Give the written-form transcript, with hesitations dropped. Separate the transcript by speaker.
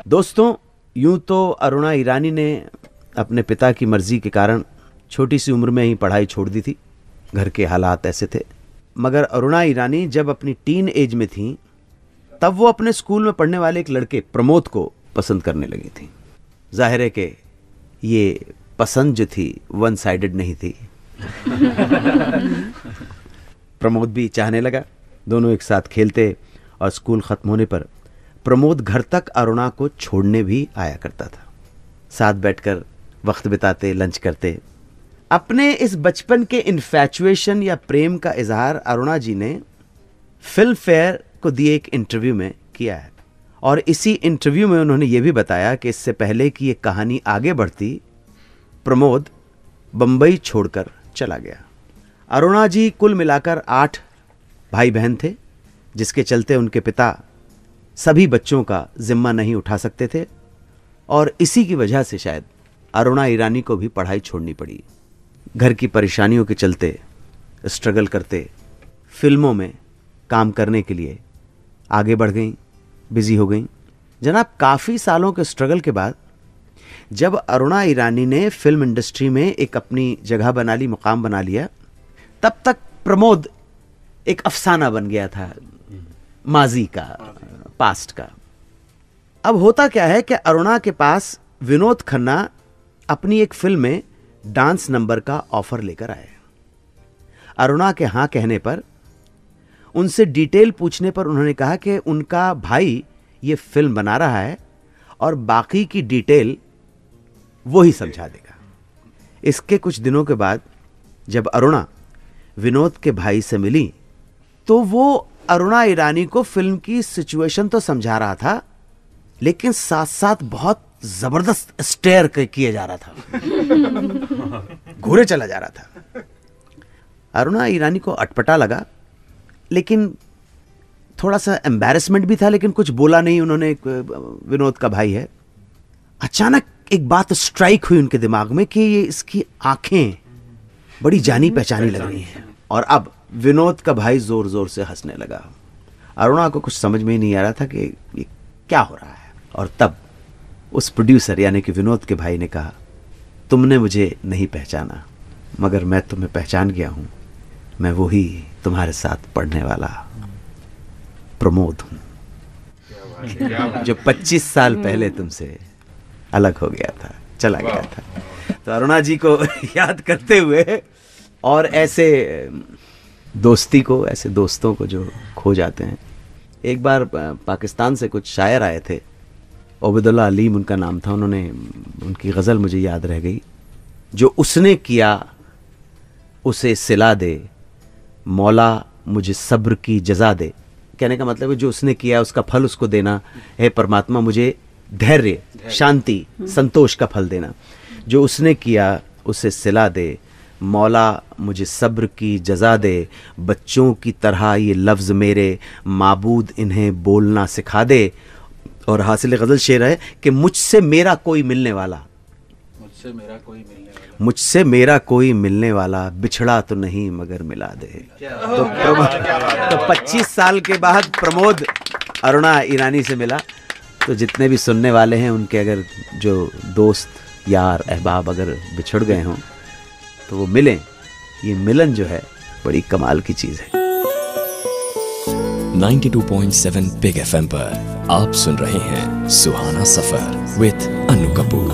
Speaker 1: दोस्तों, यूं तो अरुणा ईरानी ने अपने पिता की मर्जी के कारण छोटी सी उम्र में ही पढ़ाई छोड़ दी थी। घर के हालात ऐसे थे। मगर अरुणा ईरानी जब अपनी टीन एज में थी तब वो अपने स्कूल में पढ़ने वाले एक लड़के प्रमोद को पसंद करने लगी थी। जाहिर है कि ये पसंद जो थी वन साइडेड नहीं थी। प्रमोद भी चाहने लगा। दोनों एक साथ खेलते और स्कूल खत्म होने पर प्रमोद घर तक अरुणा को छोड़ने भी आया करता था। साथ बैठकर वक्त बिताते, लंच करते। अपने इस बचपन के इन्फैचुएशन या प्रेम का इजहार अरुणा जी ने फिल्म फेयर को दिए एक इंटरव्यू में किया है। और इसी इंटरव्यू में उन्होंने ये भी बताया कि इससे पहले कि ये कहानी आगे बढ़ती, प्रमोद बंबई छोड़कर चला गया। अरुणा जी कुल मिलाकर 8 भाई बहन थे, जिसके चलते उनके पिता सभी बच्चों का जिम्मा नहीं उठा सकते थे और इसी की वजह से शायद अरुणा ईरानी को भी पढ़ाई छोड़नी पड़ी। घर की परेशानियों के चलते स्ट्रगल करते फिल्मों में काम करने के लिए आगे बढ़ गईं, बिजी हो गईं। जनाब, काफ़ी सालों के स्ट्रगल के बाद जब अरुणा ईरानी ने फिल्म इंडस्ट्री में एक अपनी जगह बना ली, मुकाम बना लिया, तब तक प्रमोद एक अफसाना बन गया था, माजी का, पास्ट का। अब होता क्या है कि अरुणा के पास विनोद खन्ना अपनी एक फिल्म में डांस नंबर का ऑफर लेकर आए। अरुणा के हाँ कहने पर, उनसे डिटेल पूछने पर उन्होंने कहा कि उनका भाई ये फिल्म बना रहा है और बाकी की डिटेल वो ही समझा देगा। इसके कुछ दिनों के बाद जब अरुणा विनोद के भाई से मिली तो वो अरुणा ईरानी को फिल्म की सिचुएशन तो समझा रहा था, लेकिन साथ साथ बहुत जबरदस्त स्टेयर किए जा रहा था, घूरे चला जा रहा था। अरुणा ईरानी को अटपटा लगा, लेकिन थोड़ा सा एम्बैरेसमेंट भी था, लेकिन कुछ बोला नहीं उन्होंने। विनोद का भाई है। अचानक एक बात स्ट्राइक हुई उनके दिमाग में कि ये इसकी आंखें बड़ी जानी पहचानी लग रही हैं। और अब विनोद का भाई जोर जोर से हंसने लगा। अरुणा को कुछ समझ में ही नहीं आ रहा था कि ये क्या हो रहा है। और तब उस प्रोड्यूसर यानी कि विनोद के भाई ने कहा, तुमने मुझे नहीं पहचाना, मगर मैं तुम्हें पहचान गया हूं। मैं वही तुम्हारे साथ पढ़ने वाला प्रमोद हूं, जो 25 साल पहले तुमसे अलग हो गया था, चला गया था। तो अरुणा जी को याद करते हुए और ऐसे दोस्ती को, ऐसे दोस्तों को जो खो जाते हैं। एक बार पाकिस्तान से कुछ शायर आए थे, ओबेदुल्ला अलीम उनका नाम था। उन्होंने, उनकी गज़ल मुझे याद रह गई, जो उसने किया उसे सिला दे, मौला मुझे सब्र की जजा दे। कहने का मतलब है जो उसने किया उसका फल उसको देना है। परमात्मा मुझे धैर्य, शांति, संतोष का फल देना। जो उसने किया उसे सिला दे, मौला मुझे सब्र की जजा दे। बच्चों की तरह ये लफ्ज़ मेरे, माबूद इन्हें बोलना सिखा दे। और हासिल गज़ल शेर है कि मुझसे मेरा कोई मिलने वाला, मुझसे मेरा कोई मिलने वाला बिछड़ा तो नहीं मगर मिला दे। तो 25 साल के बाद प्रमोद अरुणा ईरानी से मिला। तो जितने भी सुनने वाले हैं उनके अगर जो दोस्त, यार, अहबाब अगर बिछड़ गए हों तो वो मिलें। ये मिलन जो है बड़ी कमाल की चीज़ है।
Speaker 2: 92.7 बिग FM पर आप सुन रहे हैं सुहाना सफर विद अनु कपूर।